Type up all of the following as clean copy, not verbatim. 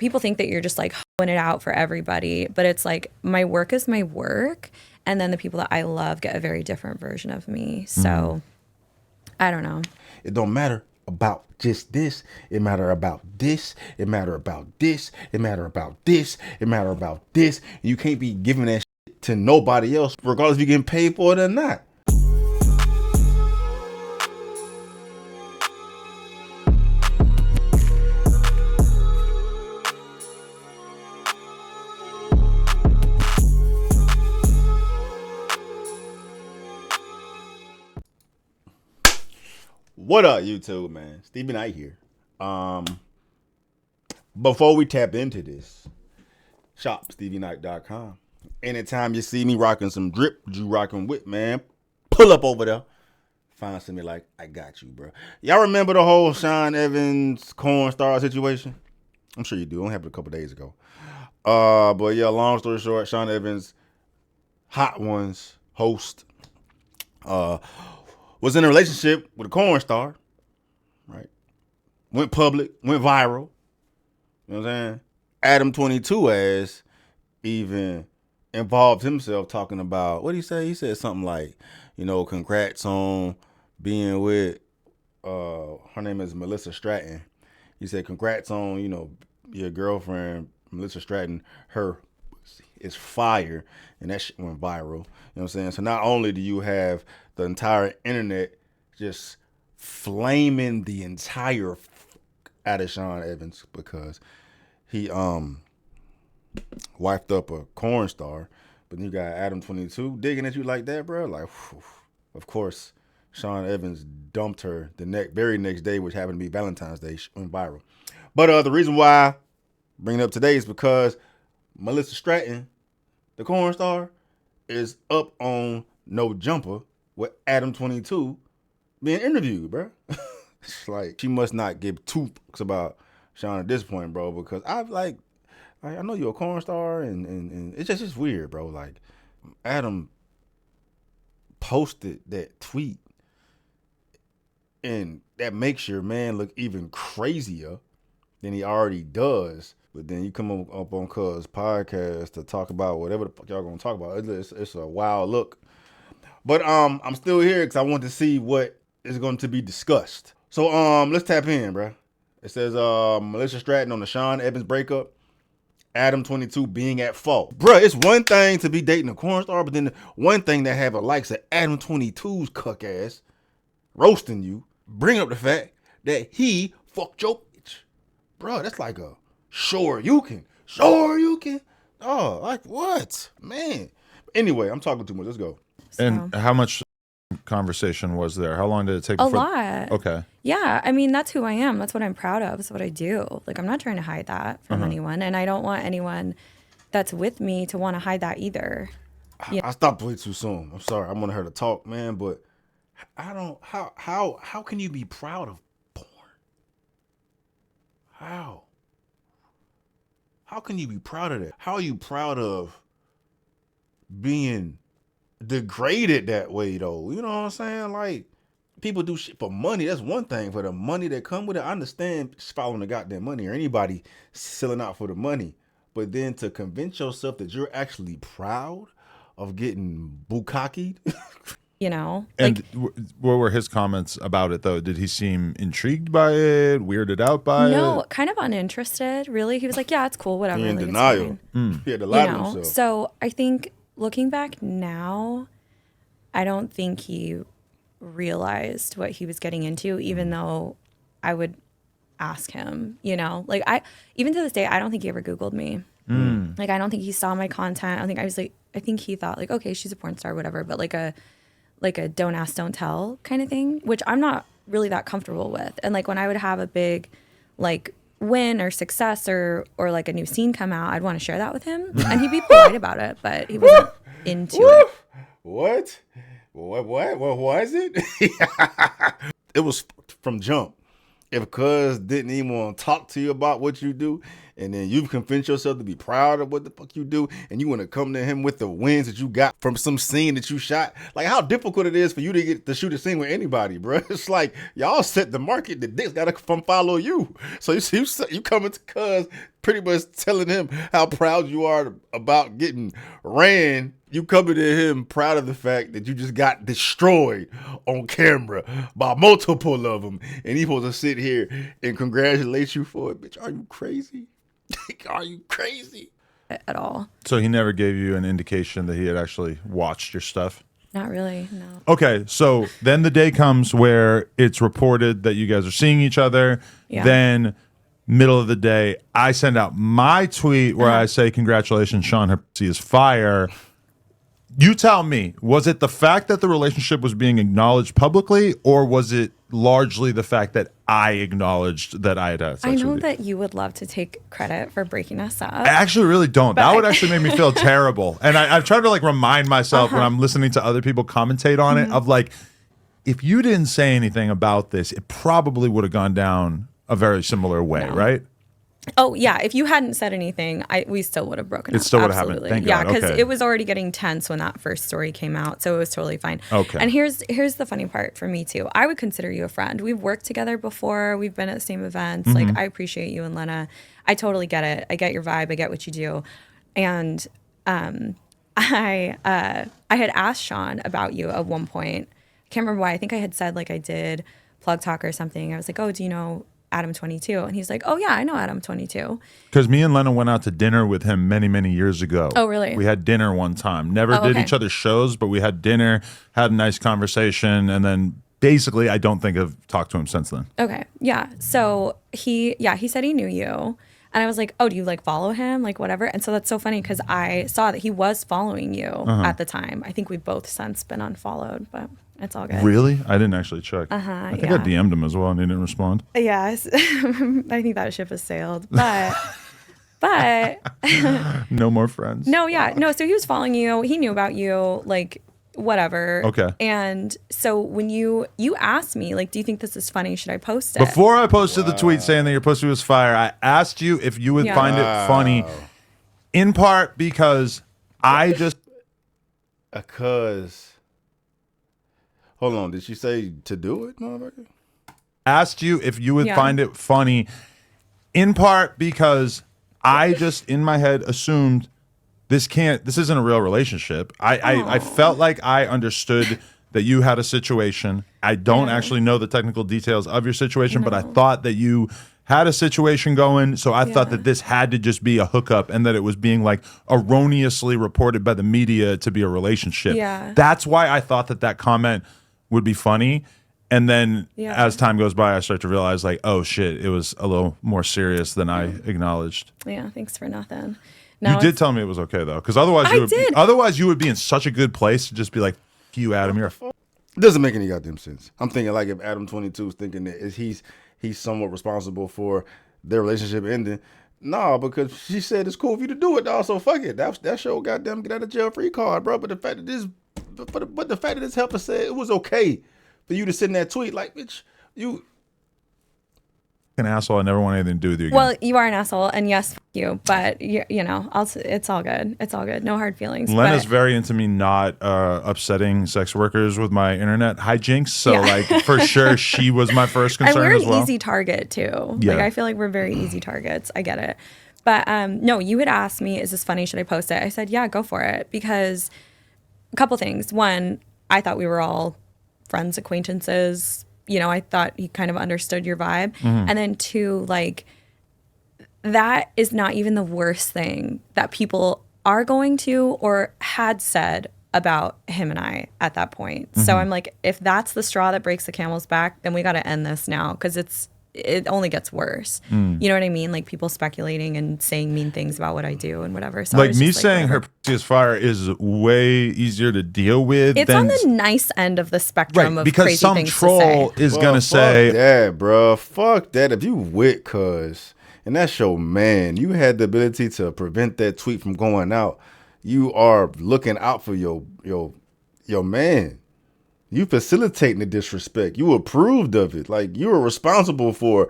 people think that you're just like hoeing it out for everybody, but it's like my work is my work. And then the people that I love get a very different version of me. So I don't know. It don't matter about just this. It matter about this. It matter about this. It matter about this. It matter about this. You can't be giving that shit to nobody else, regardless if you're getting paid for it or not. What up, YouTube, man? Stevie Knight here. Before we tap into this, shop StevieKnight.com. Anytime you see me rocking some drip, you rocking with, man, pull up over there. Find somebody like, I got you, bro. Y'all remember the whole Sean Evans corn star situation? I'm sure you do. It only happened a couple days ago. But yeah, long story short, Sean Evans, Hot Ones host, was in a relationship with a corn star, right? Went public, went viral. You know what I'm saying? Adam 22 ass even involved himself talking about, what did he say? He said something like, congrats on being with, her name is Melissa Stratton. He said, congrats on, your girlfriend, Melissa Stratton, her is fire. And that shit went viral. You know what I'm saying? So not only do you have the entire internet just flaming the entire out of Sean Evans because he wifed up a corn star, but then you got Adam 22 digging at you like that, bro. Like, whew. Of course, Sean Evans dumped her the very next day, which happened to be Valentine's Day, went viral. But the reason why I bring it up today is because Melissa Stratton, the corn star, is up on No Jumper with Adam 22 being interviewed, bro. It's like she must not give two fucks about Sean at this point, bro, because I know you're a corn star and it's just weird, bro. Like Adam posted that tweet and that makes your man look even crazier than he already does. But then you come up on Cuz podcast to talk about whatever the fuck y'all gonna talk about. It's a wild look. But I'm still here because I want to see what is going to be discussed. So let's tap in, bro. It says Melissa Stratton on the Sean Evans breakup. Adam 22 being at fault. Bruh, it's one thing to be dating a corn star, but then one thing that have a likes of Adam 22's cuck ass roasting you, bring up the fact that he fucked your bitch. Bruh, that's like a sure you can. Oh, like what? Man. Anyway, I'm talking too much. Let's go. And how much conversation was there? How long did it take? A lot. Okay. Yeah, I mean, that's who I am. That's what I'm proud of. That's what I do. Like, I'm not trying to hide that from anyone, and I don't want anyone that's with me to want to hide that either. I stopped way too soon. I'm sorry. I wanted her to talk, man, but I don't. How can you be proud of porn? How can you be proud of that? How are you proud of being degraded that way, though? You know what I'm saying? Like, people do shit for money. That's one thing. For the money that come with it, I understand following the goddamn money or anybody selling out for the money. But then to convince yourself that you're actually proud of getting bukkakied. And what were his comments about it, though? Did he seem intrigued by it, weirded out by it? No, kind of uninterested, really. He was like, yeah, it's cool, whatever. He in like, denial. He had to lie to himself. So I think looking back now, I don't think he realized what he was getting into, even though I would ask him, like even to this day, I don't think he ever Googled me. Like, I don't think he saw my content. I think he thought like, okay, she's a porn star, whatever, but like a don't ask, don't tell kind of thing, which I'm not really that comfortable with. And like when I would have a big like win or success or like a new scene come out, I'd want to share that with him and he'd be polite about it, but he wasn't into it. What was it? It was from jump. If cuz didn't even want to talk to you about what you do, and then you've convinced yourself to be proud of what the fuck you do, and you want to come to him with the wins that you got from some scene that you shot. Like how difficult it is for you to get to shoot a scene with anybody, bro. It's like y'all set the market. The dicks gotta come follow you. So you coming to cuz pretty much telling him how proud you are about getting ran. You coming to him proud of the fact that you just got destroyed on camera by multiple of them, and he's supposed to sit here and congratulate you for it. Bitch, are you crazy? Are you crazy? At all. So he never gave you an indication that he had actually watched your stuff? Not really, no. Okay, so then the day comes where it's reported that you guys are seeing each other. Yeah. Then middle of the day, I send out my tweet where I say, congratulations, Sean, her pussy is fire. You tell me, was it the fact that the relationship was being acknowledged publicly, or was it largely the fact that I acknowledged that I had had sex I know with you? that you would love to take credit for breaking us up. I actually really don't. That would actually make me feel terrible. And I've tried to like remind myself when I'm listening to other people commentate on it of like, if you didn't say anything about this, it probably would have gone down a very similar way, right? Oh yeah, if you hadn't said anything, we still would have broken up. It still would have happened. Absolutely. Thank yeah, God. because Okay. it was already getting tense when that first story came out, so it was totally fine. Okay. And here's the funny part for me too. I would consider you a friend. We've worked together before. We've been at the same events. Mm-hmm. Like I appreciate you and Lena. I totally get it. I get your vibe. I get what you do. And I had asked Sean about you at one point. I can't remember why. I think I had said like I did Plug Talk or something. I was like, oh, do you know Adam 22? And he's like, oh yeah, I know Adam 22. Because me and Lena went out to dinner with him many, many years ago. Oh, really? We had dinner one time. Never did okay. each other's shows, but we had dinner, had a nice conversation, and then basically I don't think I've talked to him since then. Okay. Yeah. So he said he knew you. And I was like, oh, do you like follow him? Like whatever. And so that's so funny because I saw that he was following you at the time. I think we've both since been unfollowed, but it's all good. Really? I didn't actually check. I think I DM'd him as well and he didn't respond. Yes. I think that ship has sailed. But No more friends. no, yeah. No, so he was following you. He knew about you, like whatever. Okay. And so when you asked me, like, do you think this is funny? Should I post it? Before I posted the tweet saying that your pussy was fire, I asked you if you would Yeah. find it funny, in part because I just Cause hold on, did she say to do it, motherfucker? asked you if you would Yeah. find it funny, in part because I just in my head assumed this isn't a real relationship. I felt like I understood that you had a situation. I don't actually know the technical details of your situation, but I thought that you had a situation going. So I thought that this had to just be a hookup and that it was being like erroneously reported by the media to be a relationship. Yeah. That's why I thought that comment would be funny. And then Yeah. as time goes by, I start to realize like, oh shit, it was a little more serious than I acknowledged. Yeah, thanks for nothing. No, You did it's- tell me it was okay though, because otherwise I you would did. otherwise you would be in such a good place to just be like, "F you, Adam, you're a It doesn't make any goddamn sense. I'm thinking like if Adam 22 is thinking that he's somewhat responsible for their relationship ending. No, because she said it's cool for you to do it, dog. So fuck it. That's your goddamn get out of jail free card, bro. But the fact that this helper said it was okay for you to send that tweet, like bitch, you. an asshole. I never want anything to do with you again." Well, you are an asshole, and yes, f- you. But you know, it's all good. It's all good. No hard feelings. Lena's but, very into me not upsetting sex workers with my internet hijinks. So like for sure she was my first and concern we're as an well. easy target too. Yeah. Like I feel like we're very easy targets. I get it. But no, you had asked me, is this funny? Should I post it? I said, yeah, go for it. Because a couple things. One, I thought we were all friends, acquaintances. You know, I thought he kind of understood your vibe. And then two, like, that is not even the worst thing that people are going to or had said about him and I at that point. So I'm like, if that's the straw that breaks the camel's back, then we got to end this now because it only gets worse. You know what I mean? Like people speculating and saying mean things about what I do and whatever. So I Like was me just saying whatever. her pussy is fire is way easier to deal with It's than on the nice end of the spectrum right of because crazy some things troll to say. is Well, gonna fuck say that, bro. Fuck that. If you with cuz and that's your man, you had the ability to prevent that tweet from going out. You are looking out for your man. You facilitating the disrespect. You approved of it. Like you were responsible for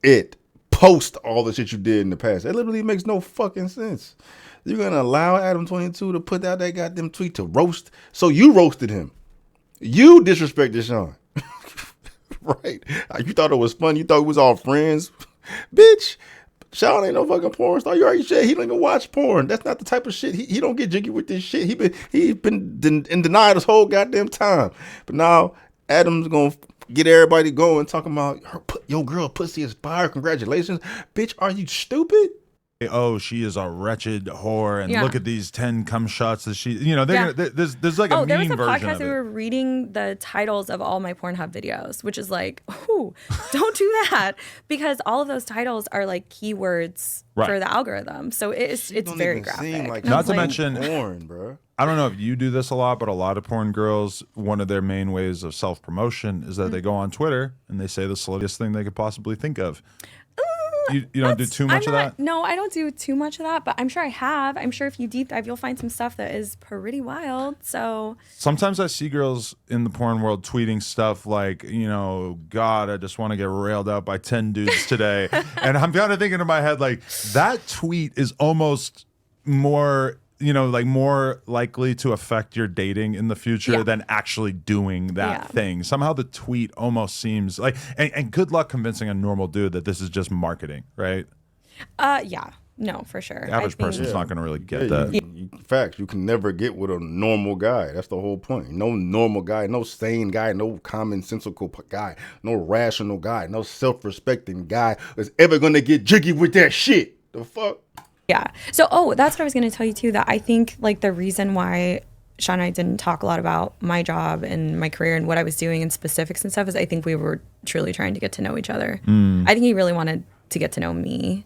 it. post all the shit you did in the past. That literally makes no fucking sense. You're gonna allow Adam22 to put out that goddamn tweet to roast. So you roasted him. You disrespected Sean. Right? You thought it was fun. You thought we was all friends. Bitch, Sean ain't no fucking porn star. You already said he don't even watch porn. That's not the type of shit. He don't get jiggy with this shit. He been in denial this whole goddamn time. But now Adam's gonna get everybody going talking about your girl pussy is fire. Congratulations. Bitch, are you stupid? Oh, she is a wretched whore, and look at these 10 cum shots that she, there's like a there meme was a version podcast of we it. were reading the titles of all my Pornhub videos, which is like, ooh, don't do that, because all of those titles are like keywords for the algorithm. So it's very graphic. Like not to mention porn, bro. I don't know if you do this a lot, but a lot of porn girls, one of their main ways of self-promotion is that they go on Twitter and they say the silliest thing they could possibly think of. You don't do too much of that? No, I don't do too much of that, but I'm sure I have. I'm sure if you deep dive, you'll find some stuff that is pretty wild. So sometimes I see girls in the porn world tweeting stuff like, God, I just want to get railed out by 10 dudes today. And I'm kind of thinking in my head, like, that tweet is almost more more likely to affect your dating in the future than actually doing that thing. Somehow the tweet almost seems like, and good luck convincing a normal dude that this is just marketing, right? Yeah. No, for sure. The average person's not going to really get that. Facts. You can never get with a normal guy. That's the whole point. No normal guy, no sane guy, no commonsensical guy, no rational guy, no self-respecting guy is ever going to get jiggy with that shit. The fuck? Yeah. So, that's what I was going to tell you too, that I think like the reason why Sean and I didn't talk a lot about my job and my career and what I was doing in specifics and stuff is I think we were truly trying to get to know each other. I think he really wanted to get to know me.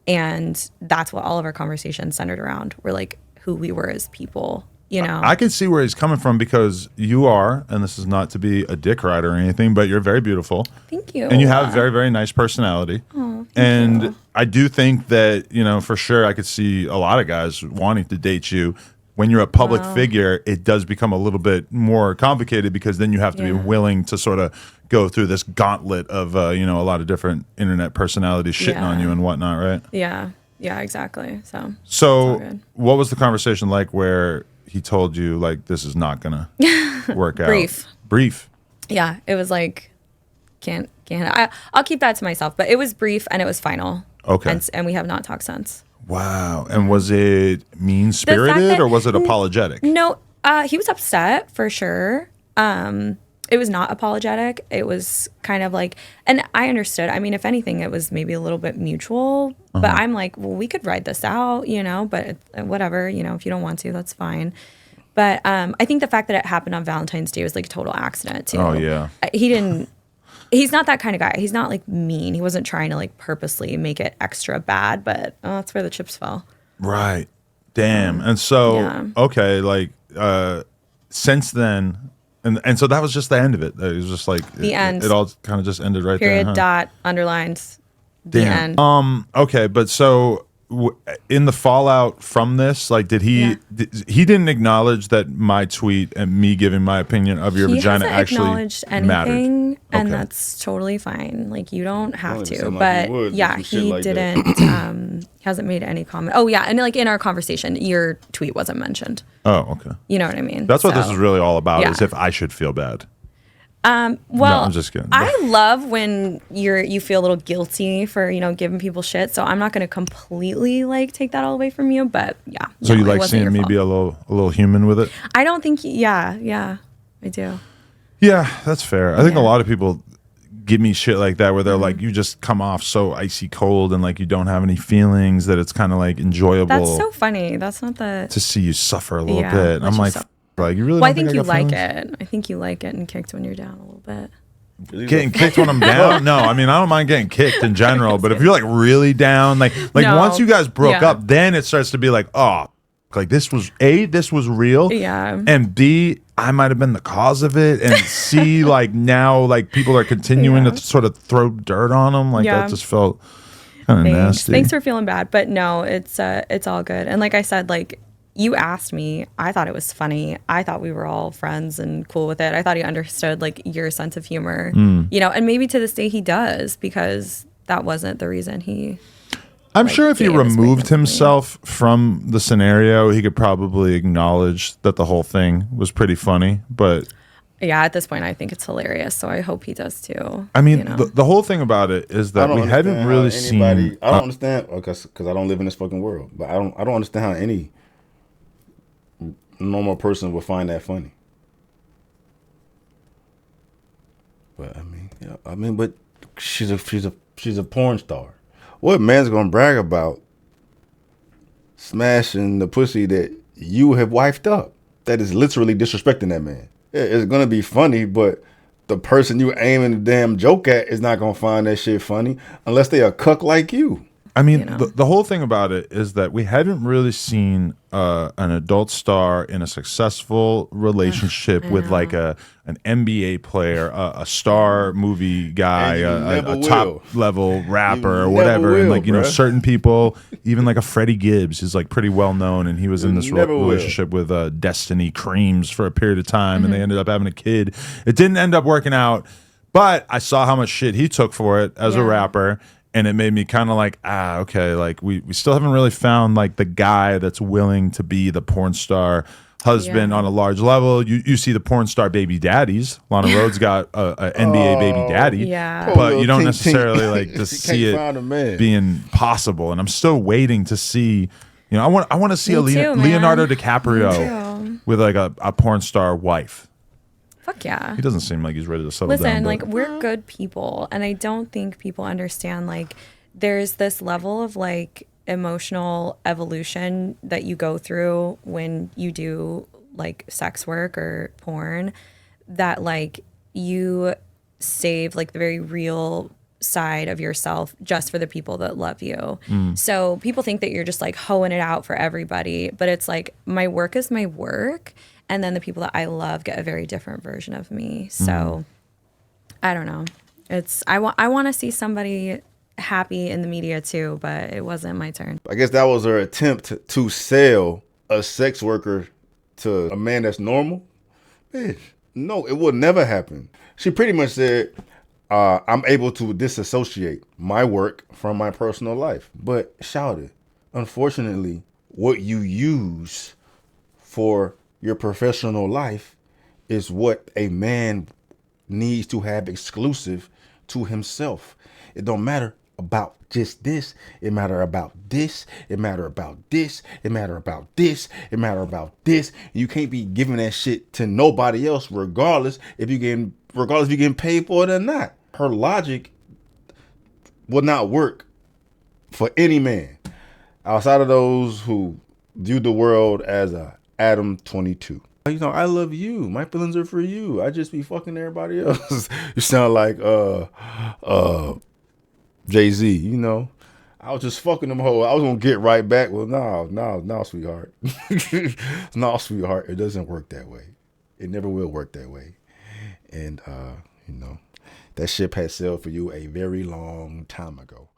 And that's what all of our conversations centered around. We're like who we were as people, I can see where he's coming from because you are, and this is not to be a dick rider or anything, but you're very beautiful. Thank you. And you have a very, very nice personality. Oh, and you. I do think that, for sure I could see a lot of guys wanting to date you. When you're a public figure, it does become a little bit more complicated because then you have to be willing to sort of go through this gauntlet of, a lot of different internet personalities shitting on you and whatnot, right? Yeah. Yeah, exactly. So what was the conversation like where he told you, like, this is not going to work out? Brief. Yeah, it was like, can't. I'll keep that to myself, but it was brief and it was final. Okay. And we have not talked since. Wow. And was it mean-spirited or was it apologetic? No, he was upset for sure. It was not apologetic. It was kind of like, and I understood. I mean, if anything, it was maybe a little bit mutual. But I'm like, well, we could ride this out, but whatever, if you don't want to, that's fine. But I think the fact that it happened on Valentine's Day was like a total accident too. Oh, yeah. He's not that kind of guy. He's not like mean. He wasn't trying to like purposely make it extra bad, but that's where the chips fell. Right. Damn. And so, okay, like since then, and so that was just the end of it. It was just like the end. It all kind of just ended right Period, there. dot, underlined, the end. Okay, but so in the fallout from this, like, did he didn't acknowledge that my tweet and me giving my opinion of your vagina actually acknowledged anything, mattered? and Okay. that's totally fine. Like, you don't have to. sound like But you would, yeah, some shit he like that. didn't. Hasn't made any comment. Oh yeah, and like in our conversation, your tweet wasn't mentioned. Oh, okay. You know what I mean? That's what this is really all about. Yeah. Is if I should feel bad. Well, No, I'm just kidding. I love when you feel a little guilty for giving people shit. So I'm not going to completely like take that all away from you, but yeah. So no, you it like wasn't seeing your me fault. be a little human with it? I don't think. Yeah, I do. Yeah, that's fair. I think a Yeah. lot of people give me shit like that where they're like, you just come off so icy cold and like you don't have any feelings, that it's kind of like enjoyable. That's so funny. That's not the. to see you suffer a little Yeah, bit. let I'm you like, suffer. like you really. Well, I don't think you got like feelings? it. I think you like it and kicked when you're down a little bit. Getting kicked when I'm down? No, I mean I don't mind getting kicked in general, but if you're like really down, like No. once you guys broke Yeah. up, then it starts to be like, oh, like this was real, Yeah. and B, I might have been the cause of it, and C, like now, like people are continuing Yeah. to sort of throw dirt on them, like Yeah. that just felt kind of nasty. Thanks for feeling bad, but no, it's all good. And like I said, like you asked me, I thought it was funny. I thought we were all friends and cool with it. I thought he understood like your sense of humor, and maybe to this day he does, because that wasn't the reason he. I'm like, sure if he gave his removed breakup to me. himself from the scenario, he could probably acknowledge that the whole thing was pretty funny. But Yeah, at this point, I think it's hilarious. So I hope he does too. I mean, you know? the whole thing about it is I that don't we hadn't understand how really anybody. seen. I don't understand because I don't live in this fucking world. But I don't understand how any normal person would find that funny. But but she's a porn star. What man's gonna brag about smashing the pussy that you have wifed up? That is literally disrespecting that man. Yeah, it's gonna be funny, but the person you aiming the damn joke at is not gonna find that shit funny unless they a cuck like you. I mean, You know? the whole thing about it is that we hadn't really seen an adult star in a successful relationship with like an NBA player, a star movie guy, And you a never top will. level rapper or You whatever. never And will, like, you know, bruh. certain people, even like a Freddie Gibbs is like pretty well known. And he was in this never will. relationship with Destiny Creams for a period of time. And they ended up having a kid. It didn't end up working out. But I saw how much shit he took for it as a Yeah. rapper. And it made me kind of like, okay, like we still haven't really found like the guy that's willing to be the porn star husband Yeah. on a large level. You see the porn star baby daddies. Lana Rhoades got a NBA baby daddy. Yeah. Poor But little you don't tink, necessarily tink. like to She see can't it find a man. being possible. And I'm still waiting to see, you know, I want to see Me too, man. Leonardo Me DiCaprio too. with like a porn star wife. Fuck yeah. He doesn't seem like he's ready to settle Listen, down. but- like we're good people, and I don't think people understand like there's this level of like emotional evolution that you go through when you do like sex work or porn that like you save like the very real side of yourself just for the people that love you. So people think that you're just like hoeing it out for everybody, but it's like my work is my work, and then the people that I love get a very different version of me. So I don't know. It's I want to see somebody happy in the media too, but it wasn't my turn. I guess that was her attempt to sell a sex worker to a man that's normal. Bitch, no, it will never happen. She pretty much said, I'm able to disassociate my work from my personal life. But shout it. Unfortunately, what you use for your professional life is what a man needs to have exclusive to himself. It don't matter about just this. It matter about this. It matter about this. It matter about this. It matter about this. You can't be giving that shit to nobody else, regardless if you're getting paid for it or not. Her logic will not work for any man outside of those who view the world as a Adam 22. You know, I love you. My feelings are for you. I just be fucking everybody else. You sound like Jay-Z, you know. I was just fucking them hoes. I was gonna get right back. Well, no, sweetheart. No, sweetheart. It doesn't work that way. It never will work that way. And you know, that ship has sailed for you a very long time ago.